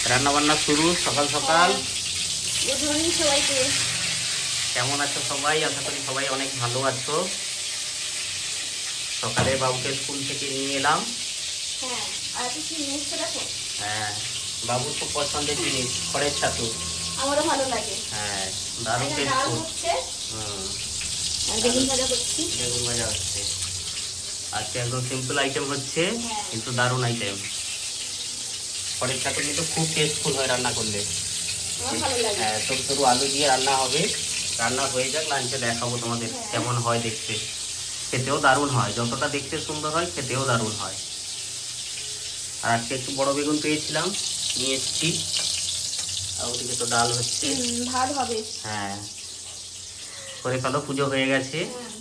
রান্না বান্না শুরু সকাল সকাল। গুড মর্নিং সবাইকে। কেমন আছো সবাই? আশা করি সবাই অনেক ভালো আছো। সকালে বাবুকে স্কুল থেকে নিয়ে এলাম। হ্যাঁ, আর কিছু জিনিসটা দেখো। হ্যাঁ, বাবুর খুব পছন্দের জিনিস খড়ের ছাতু। আমারও ভালো লাগে। হ্যাঁ, দারুণ এখানে ডাল টেস্টফুল। হচ্ছে হুম, আর বেগুন ভাজা করছি। বেগুন ভাজা হচ্ছে। আজকে একদম সিম্পল আইটেম হচ্ছে, হ্যাঁ। কিন্তু দারুণ আইটেম। খড়ের ছাতু কিন্তু খুব টেস্টফুল হয় রান্না করলে। আমার ভালো লাগে। হ্যাঁ, সরু সরু আলু দিয়ে রান্না হবে। রান্না হয়ে যাক, লাঞ্চে দেখাবো তোমাদের হ্যাঁ। কেমন হয় দেখতে। খেতেও দারুণ হয়, যতটা দেখতে সুন্দর হয় খেতেও দারুণ হয়। আর আজকে একটু বড় বেগুন পেয়েছিলাম, নিয়ে এসেছি। আর ওদিকে তো ডাল হচ্ছে। ভাত হবে। হ্যাঁ, করে ফেলো, পুজো হয়ে গেছে। হ্যাঁ,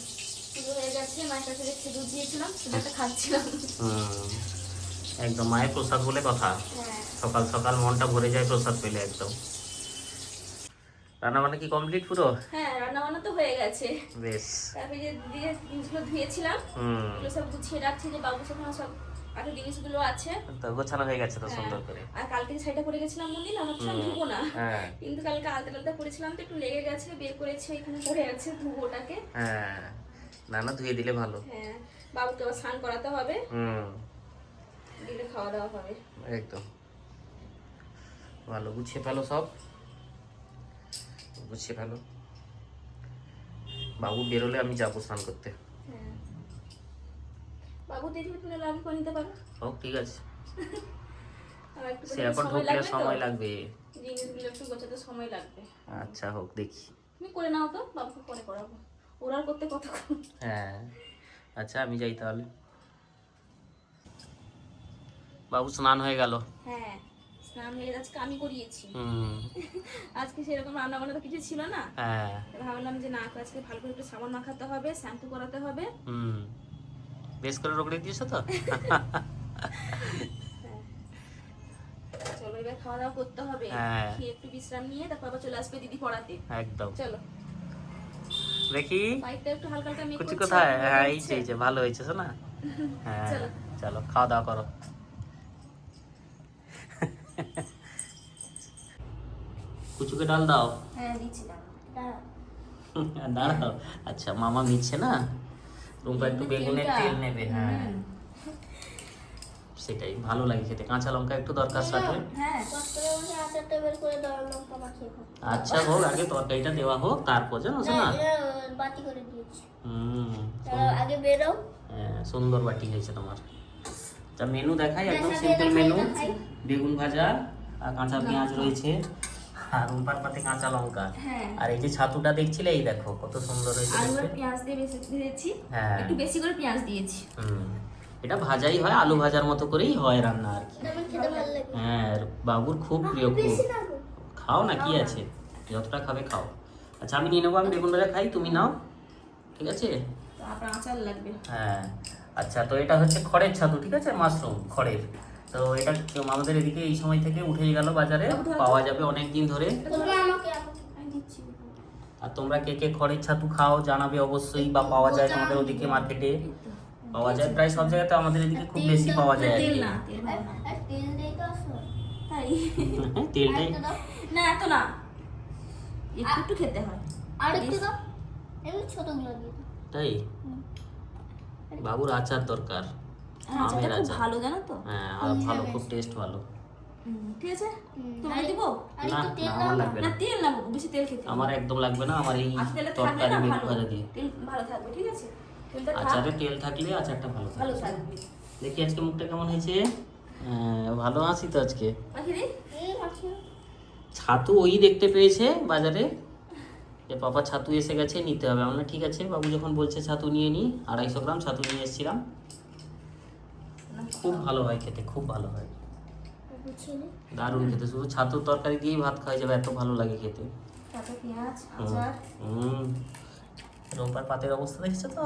পুজো হয়ে গেছে। মায়ের কাছে দেখছি দুধ দিয়েছিলাম, সেটা খাচ্ছিলাম। একদম মায়ের প্রসাদ বলে কথা। হ্যাঁ। সকাল সকাল মনটা ভরে যায় প্রসাদ পেলে একদম। রান্না বান্না কি কমপ্লিট পুরো? হ্যাঁ, রান্না বান্না তো হয়ে গেছে। বেশ। তারপরে যে দিয়ে জিনিসগুলো ধুয়েছিলাম, এগুলো সব গুছিয়ে রাখছি, যে বাবুর সাথে সব আরো জিনিসগুলো আছে। তো গোছানো হয়ে গেছে তো হ্যাঁ। সুন্দর করে। আর কালকে যে শাড়িটা পরে গেছিলাম মন্দির, আমার তো ধুবো না, হ্যাঁ। কিন্তু কালকে আলতা আলতা পরেছিলাম তো একটু লেগে গেছে, বের করেছি, এখানে পড়ে আছে, ধুবো ওটাকে। হ্যাঁ, না না, ধুয়ে দিলে ভালো। হ্যাঁ, বাবুকে আবার স্নান করাতে হবে, দিলে খাওয়া দাওয়া হবে। একদম ভালো। গুছিয়ে ফেলো সব, গুছিয়ে ফেলো। বাবু বেরোলে আমি যাবো স্নান করতে। হ্যাঁ, বাবু দেরি হলে আগে করে নিতে পারো। হোক, ঠিক আছে। আর একটু সে এখন ঢুকলে সময় লাগবে। জিনিসগুলো একটু গোছাতে সময় লাগবে। আচ্ছা, হোক, দেখি। তুমি করে নাও তো, বাবুকে পরে করাবো। ওরা করতে কতক্ষণ। হ্যাঁ, আচ্ছা, আমি যাই তাহলে। বাবু স্নান হয়ে গেল। হ্যাঁ, স্নান হয়ে আজকে আমি করিয়েছি। আজকে সেরকম রান্না বান্না তো কিছু ছিল না। হ্যাঁ। ভাবলাম যে না, আজকে ভালো করে একটু সাবান মাখাতে হবে, শ্যাম্পু করাতে হবে। বেশ করে রগড়ে দিয়েছো তো। চলো, এবার খাওয়া দাওয়া করতে হবে। হ্যাঁ। খেয়ে একটু বিশ্রাম নিয়ে তারপর আবার চলে আসবে দিদি পড়াতে। একদম। চলো দেখি বাইকটা একটু হালকা হালকা মেক কুচি করছি। কোথায়? হ্যাঁ, এই যে এই যে ভালো হয়েছে শোনা। হ্যাঁ, চলো। চলো খাওয়া দাওয়া করো। কুচুকে ডাল দাও। হ্যাঁ, দিচ্ছি না। দাঁড়াও। আচ্ছা, মামা মিচ্ছে না, রুম্পা একটু বেগুনের তেল নেবে। হ্যাঁ, সেটাই ভালো লাগে খেতে। কাঁচা লঙ্কা একটু দরকার সাথে। হ্যাঁ, আচারটা বের করে দাও, লঙ্কা মাখিয়ে খাও। আচ্ছা, হোক, আগে তরকারিটা দেওয়া হোক, তারপর জানো না। বাটি করে দিয়েছি। হুম, আগে বেরো। হ্যাঁ, সুন্দর বাটি হয়েছে তোমার। তা মেনু দেখাই, একদম সিম্পল মেনু। বেগুন ভাজা আর কাঁচা পেঁয়াজ রয়েছে, আর রুম্পার পাতে কাঁচা লঙ্কা। হ্যাঁ। আর এই যে ছাতুটা দেখছিলে, এই দেখো কত সুন্দর হয়েছে আলু আর দেখতে। পেঁয়াজ দিয়ে বেশি দিয়েছি। হ্যাঁ। একটু বেশি করে পেঁয়াজ দিয়েছি। এটা ভাজাই হয়, আলু ভাজার মতো করেই হয় রান্না আর কি। এটা আমার খেতে ভালো লাগে। হ্যাঁ, বাবুর খুব প্রিয়, খুব। বেশি না গো। খাও না, কি আছে, যতটা খাবে খাও। আচ্ছা, আমি নিয়ে নেবো, আমি বেগুন ভাজা খাই, তুমি নাও, ঠিক আছে? তারপর আচার লাগবে। হ্যাঁ। আচ্ছা, তো এটা হচ্ছে খড়ের ছাতু, ঠিক আছে, মাশরুম খড়ের। তো এটা আমাদের এদিকে এই সময় থেকে উঠেই গেল, বাজারে পাওয়া যাবে অনেক দিন ধরে। তোমরা আমাকে আমি দিচ্ছি। আর তোমরা কে কে খড়ের ছাতু খাও জানাবে অবশ্যই, বা পাওয়া যায় তোমাদের ওদিকে মার্কেটে পাওয়া যায়, প্রায় সব জায়গাতে। আমাদের এদিকে খুব বেশি পাওয়া যায় আর তেল কি। না, তেল ভালো না। আর তেল দিয়ে তো আসো। তাই তেলটাই। আরেকটু দাও। না, এত না, একটু একটু খেতে হয়। আর একটু দাও। এমনি ছোটগুলো দিয়ে দাও। তাই বাবুর আচার দরকার, আচারটা আমের খুব আচার। ভালো, জানো তো। হ্যাঁ, আর ভালো, খুব টেস্ট ভালো। ঠিক আছে, তোমাকে দিব। আর না একটু তেল না, দাও আমার না। লাগবে না, না, তেল না, বেশি তেল খেতে আমার একদম লাগবে না। আমার এই তেলে থাকবে তরকারি না, বেগুন ভালো ভাজা দিয়ে তেল ভালো থাকবে। ঠিক আছে, তেলটা থাক, আচারে তেল থাকলে আচারটা ভালো ভালো থাকবে। থাকবে। দেখি আজকে মুখটা কেমন হয়েছে। হ্যাঁ, ভালো আছি তো আজকে। মাখি দি। আচ্ছা। ছাতু ওই দেখতে পেয়েছে বাজারে, যে পাপা ছাতু এসে গেছে, নিতে হবে। আমরা ঠিক আছে, বাবু যখন বলছে ছাতু নিয়ে নিই, 250 গ্রাম ছাতু নিয়ে এসেছিলাম। খুব ভালো হয় খেতে, খুব ভালো হয়, বুঝছিনি। দারুণ খেতে। শুধু ছাতুর তরকারি দিয়েই ভাত খাওয়া যাবে, এত ভালো লাগে খেতে। তারপর পেঁয়াজ, আচার। রোববার পাতের অবস্থা দেখছো তো,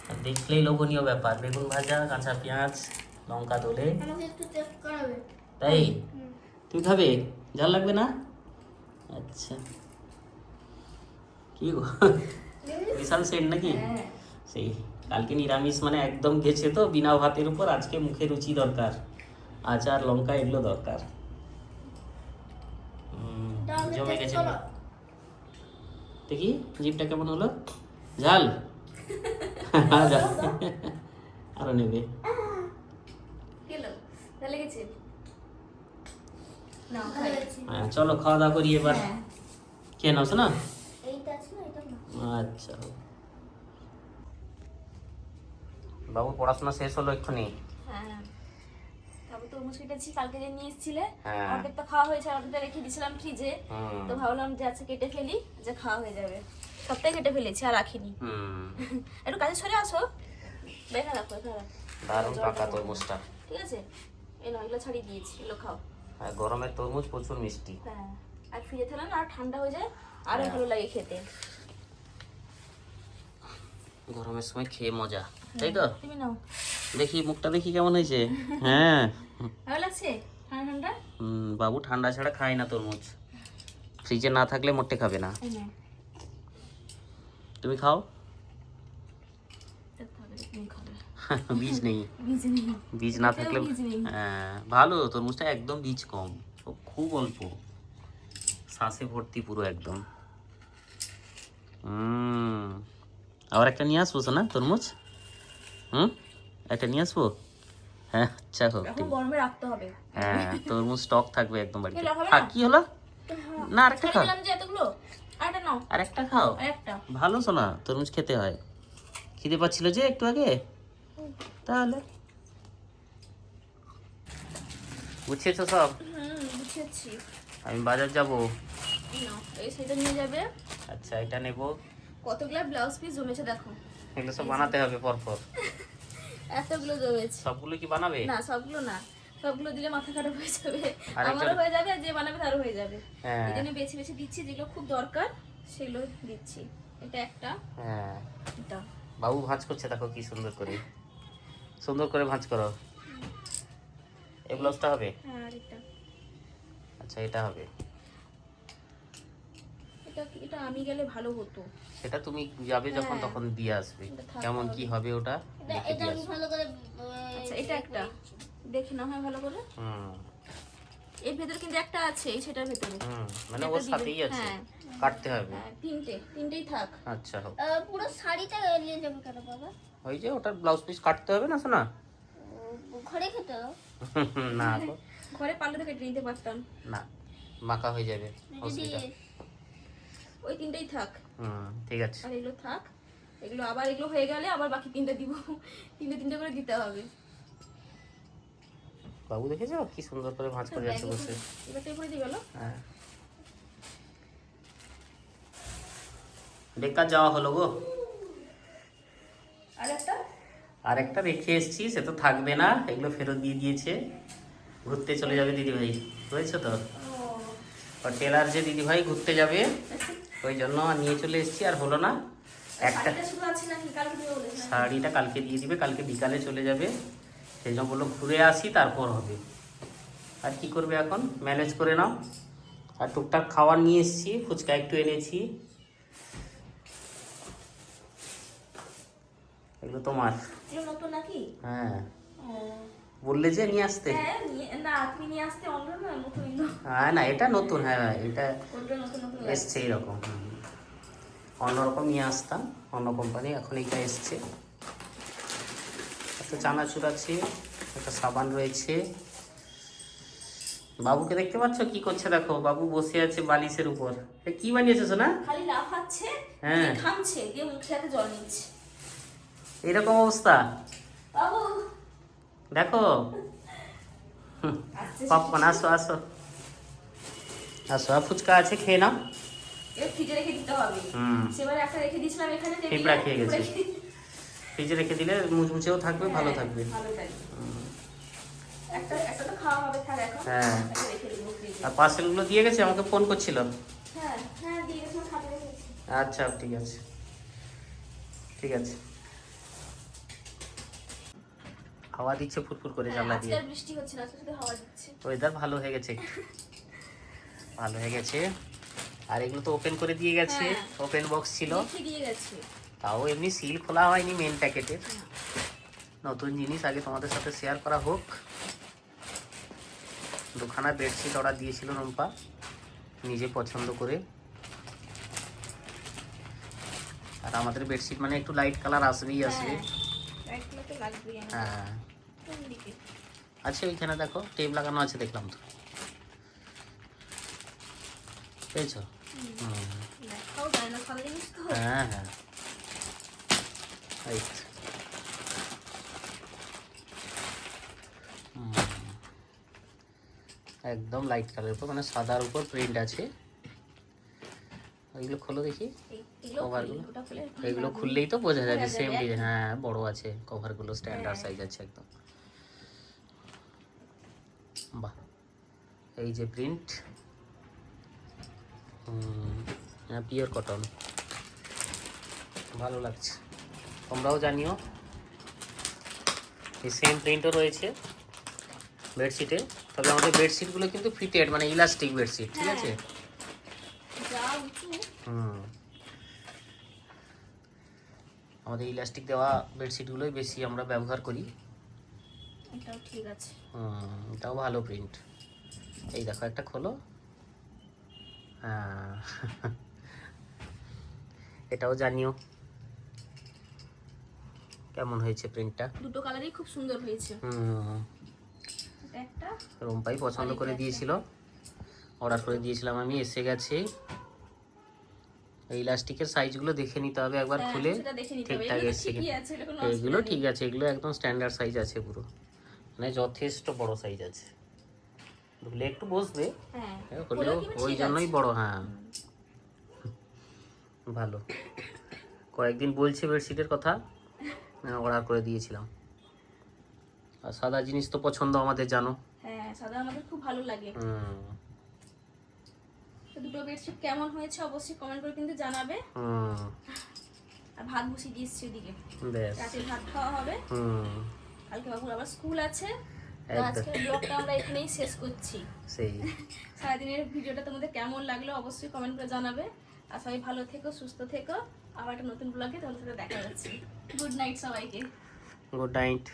আর দেখলেই লোভনীয় ব্যাপার। বেগুন ভাজা, কাঁচা পেঁয়াজ, লঙ্কা দোলে। আমাকে একটু টেস্ট করাবে। তাই তুই খাবে? ঝাল লাগবে না? আচ্ছা, কি গো, বিশাল সেন্ট নাকি? হ্যাঁ। সেই কালকে নিরামিষ মানে একদম গেছে তো বিনা ভাতের উপর। আজকে মুখে রুচি দরকার, আচার লঙ্কা এগুলো দরকার। জমে গেছে পুরো। দেখি জিভটা কেমন হলো, ঝাল? ঝাল। আরো নেবে। গেল ভালো লেগেছে না ভালো হয়েছে। হ্যাঁ চলো খাওয়া দাওয়া করি এবার। হ্যাঁ খেয়ে নাও না? এইটা আছে না, এটা না। আচ্ছা বাবু পড়াশোনা শেষ হলো এক্ষুনি? হ্যাঁ তারপর তরমুজ কেটেছি কালকে যে নিয়ে এসেছিলে, হ্যাঁ। অর্ধেক তো খাওয়া হয়েছে, অর্ধেকটা রেখে দিয়েছিলাম ফ্রিজে। হুম। তো ভাবলাম যে আচ্ছা কেটে ফেলি, যে খাওয়া হয়ে যাবে। সবটাই কেটে ফেলেছি আর রাখিনি। হুম একটু কাজে সরে আসো, দেখা রাখো এখানে রাখো। দারুণ পাকা তরমুজটা। ঠিক আছে, এই নাও এগুলো ছাড়িয়ে দিয়েছি, এগুলো খাও। আর গরমের তরমুজ প্রচুর মিষ্টি। হ্যাঁ আর ফ্রিজে থাকলে না আর ঠান্ডা হয়ে যায়, আরো ভালো লাগে খেতে। গরমের সময় খেয়ে মজা, তাই তো? তুমি নাও, দেখি মুখটা দেখি কেমন হয়েছে। হ্যাঁ ভালো লাগছে ঠান্ডা ঠান্ডা। বাবু ঠান্ডা ছাড়া খায় না তরমুজ, ফ্রিজে না থাকলে মোটে খাবে না। এই নাও, তুমি খাও। তুমি খাবে। বীজ নেই, বীজ নেই। বীজ না থাকলে বীজ নেই। হ্যাঁ ভালো, তরমুজটা একদম বীজ কম, খুব অল্প, শ্বাসে ভর্তি পুরো একদম। আবার একটা নিয়ে আসবো না তরমুজ? একটা নিয়ে আসবো? হ্যাঁ আচ্ছা হোক। এখন গরমে রাখতে হবে। হ্যাঁ তরমুজ স্টক থাকবে একদম বাড়িতে। এগুলো হবে না? কি হলো না? আরেকটা খাও, দিলাম যে এতগুলো, আরেকটা নাও, আরেকটা খাও। আরেকটা। ভালো শোনা, তরমুজ খেতে হয়। খিদে পাচ্ছিল যে একটু আগে, তাহলে বুঝছেছো সব? বুঝেছি। আমি বাজার যাব। নাও, এই সেটা নিয়ে যাবে। আচ্ছা এটা নেব। কতগুলো ব্লাউজ পিস জমেছে দেখো, এগুলো সব বানাতে হবে পরপর। এতগুলো জমেছে। সবগুলো কি বানাবে? না সবগুলো না, সবগুলো দিলে মাথা খারাপ হয়ে যাবে, আরেকজন- আমারও হয়ে যাবে আর যে বানাবে তারও হয়ে যাবে। হ্যাঁ। এই জন্য বেছে বেছে দিচ্ছি, যেগুলো খুব দরকার সেগুলো দিচ্ছি। এটা একটা, হ্যাঁ এটা বাবু ভাঁজ করছে, দেখো কি সুন্দর করে, সুন্দর করে ভাঁজ করো। এই ব্লাউজটা হবে? হ্যাঁ আর এটা, আচ্ছা এটা হবে। এটা আমি গেলে ভালো হতো। সেটা তুমি যাবে যখন হ্যাঁ। তখন দিয়ে আসবে, এটা থাকতে কেমন হবে। কি হবে ওটা দেখে এটা দিয়ে আমি আসবে। ভালো করে আচ্ছা এটা একটা দেখে না হয় ভালো করে। এর ভেতরে কিন্তু একটা আছে, এই সেটার ভেতরে। মানে একটা ওর দিবে। সাথেই আছে, হ্যাঁ। কাটতে হবে। হ্যাঁ তিনটেই থাক। আচ্ছা হোক। পুরো শাড়িটা নিয়ে যাবে কেন বাবা? ওই যে ওটার ব্লাউজ পিস কাটতে হবে না শোনা? ঘরে খেতে দাও। না গো, ঘরে পারলে তো কেটে নিতে পারতাম। না মাখা হয়ে যাবে অসুবিধা। ওই তিনটেই থাক, ঠিক আছে। আর এগুলো থাক। এগুলো আবার এগুলো হয়ে গেলে আবার বাকি তিনটে দিব, তিনটে করে দিতে হবে। বাবু দেখেছো কি সুন্দর করে ভাঁজ করে যাচ্ছে বসে। এবার তো করে দিয়ে গেল। হ্যাঁ বেকার যাওয়া হলো গো। আর একটা আর একটা রেখে এসেছি, সে তো থাকবে না, এগুলো ফেরত দিয়ে দিয়েছে, ঘুরতে চলে যাবে দিদিভাই, বুঝেছো তো? আর টেলার যে দিদিভাই ঘুরতে যাবে, ওই জন্য নিয়ে চলে এসেছি, আর হলো না। একটা শাড়িটা শুধু আছে নাকি কালকে দিবে বলেছে? শাড়িটা কালকে দিয়ে দিবে, কালকে বিকালে চলে যাবে, সেই জন্য বললো ঘুরে আসি তারপর হবে। আর কি করবে এখন, ম্যানেজ করে নাও। আর টুকটাক খাবার নিয়ে এসেছি, ফুচকা একটু এনেছি, এগুলো তোমার। এগুলো নতুন নাকি? হ্যাঁ বললে যে নিয়ে আসতে। হ্যাঁ না তুমি নিয়ে আসতে অন্য না নতুন এগুলো। হ্যাঁ না এটা নতুন, হ্যাঁ এটা কোনটা নতুন নতুন এসছে এইরকম। অন্যরকম নিয়ে আসতাম, অন্য কোম্পানি, এখন এইটা এসছে। একটা চানাচুর আছে, একটা সাবান রয়েছে। বাবুকে দেখতে পাচ্ছ কি করছে, দেখো বাবু বসে আছে বালিশের উপর। এ কি বানিয়েছো সোনা? খালি লাফাচ্ছে, হ্যাঁ। ঘামছে, দিয়ে মুখে হাতে জল নিচ্ছে। এরকম অবস্থা বাবু দেখো। আসছে, পপকর্ন, আসো আসো আসো, আর ফুচকা আছে, খেয়ে নাও। এর ফ্রিজে রেখে দিতে হবে। সেবার একটা রেখে দিয়েছিলাম এখানে টেবিলে, পিঁপড়া খেয়ে গেছে। রেখে দিই। ফ্রিজে রেখে দিলে মুচমুচেও থাকবে, ভালো হ্যাঁ, থাকবে। ভালো থাকবে। একটা তো খাওয়া হবে, থাক এখন। হ্যাঁ। একটা রেখে দিব ফ্রিজে। আর পার্সেলগুলো দিয়ে গেছে, আমাকে ফোন করছিল। হ্যাঁ হ্যাঁ দিয়ে গেছে, আমার খাতে রেখেছি। আচ্ছা ঠিক আছে, ঠিক আছে। হাওয়া দিচ্ছে ফুরফুর করে হ্যাঁ, জানলা আজকে দিয়ে। আর বৃষ্টি হচ্ছে না, আজকে শুধু হাওয়া দিচ্ছে। ওয়েদার ভালো হয়ে গেছে একটু। ভালো হয়ে গেছে। আর এগুলো তো ওপেন করে দিয়ে গেছে, হ্যাঁ। ওপেন বক্স ছিল, লিখে দিয়ে গেছে। তাও এমনি সিল খোলা হয়নি মেন প্যাকেটের। নতুন জিনিস আগে তোমাদের সাথে শেয়ার করা হোক। দুখানা বেডশিট অর্ডার দিয়েছিল রুম্পা, নিজে পছন্দ করে। আর আমাদের বেডশিট মানে একটু লাইট কালার আসবেই আসবে। লাইটগুলো তো লাগবেই। হ্যাঁ কোন দিকে? আছে ওইখানে দেখো টেপ লাগানো আছে, দেখলাম তো, পেয়েছো? দেখাও যায় না, সাদা জিনিস তো। হ্যাঁ হ্যাঁ এই তো। একদম লাইট কালারের উপর, মানে সাদার উপর প্রিন্ট আছে। ওইগুলো খোলো দেখি, এগুলো কভারগুলো। ওটা খুলে এইগুলো খুললেই তো বোঝা যাচ্ছে বোঝা সেম যাবে। ডিজাইন। হ্যাঁ বড় আছে কভারগুলো, স্ট্যান্ডার্ড সাইজ আছে একদম। বাহ, এই যে প্রিন্ট, পিওর কটন, ভালো লাগছে। তোমরাও জানিও। এই সেম প্রিন্টও রয়েছে বেডশিটে, তবে আমাদের বেডশিটগুলো কিন্তু ফিটেড, মানে ইলাস্টিক বেডশিট, ঠিক আছে? যা উঁচু। আমাদের ইলাস্টিক দেওয়া বেডশিটগুলোই বেশি আমরা ব্যবহার করি। এটাও ঠিক আছে। এটাও ভালো প্রিন্ট। এই দেখো একটা খোলো। হ্যাঁ এটাও জানিও কেমন হয়েছে প্রিন্টটা। দুটো কালারই খুব সুন্দর হয়েছে। এটা একটা রুম্পাই পছন্দ করে দিয়েছিল, অর্ডার করে দিয়েছিলাম আমি, এসে গেছে। এই ইলাস্টিকের সাইজগুলো দেখে নিতে হবে একবার খুলে, সেটা দেখে নিতে হবে। ঠিকঠাক এগুলো তো এসছে ঠিকই কিনা। আছে, এটা কোনো এগুলো অসুবিধা ঠিক নেই। আছে, এগুলো একদম স্ট্যান্ডার্ড সাইজ আছে পুরো, মানে যথেষ্ট বড় সাইজ আছে। ধুলে একটু বসবে, হ্যাঁ, হলেও কিন্তু ওই ঠিক জন্যই আছে। বড়। হ্যাঁ ভালো, কয়েকদিন বলছে বেডশিটের কথা, অর্ডার করে দিয়েছিলাম। আর সাদা জিনিস তো পছন্দ আমাদের, জানো। হ্যাঁ, সাদা আমাদের খুব ভালো লাগে। তো দুটো বেডশিট কেমন হয়েছে অবশ্যই কমেন্ট করে কিন্তু জানাবে। আর ভাত বসিয়ে দিয়েছি ওদিকে, বেশ। রাতের ভাত খাওয়া হবে। কালকে বাবুর আবার স্কুল আছে। তো একদম। আজকের ব্লগটা আমরা এখানেই শেষ করছি। সেই সারাদিনের ভিডিওটা তোমাদের কেমন লাগলো অবশ্যই কমেন্ট করে জানাবে। আর সবাই ভালো থেকো, সুস্থ থেকো। আবার একটা নতুন ব্লগে তোমাদের সাথে দেখা হচ্ছে। গুড নাইট সবাইকে। Good night.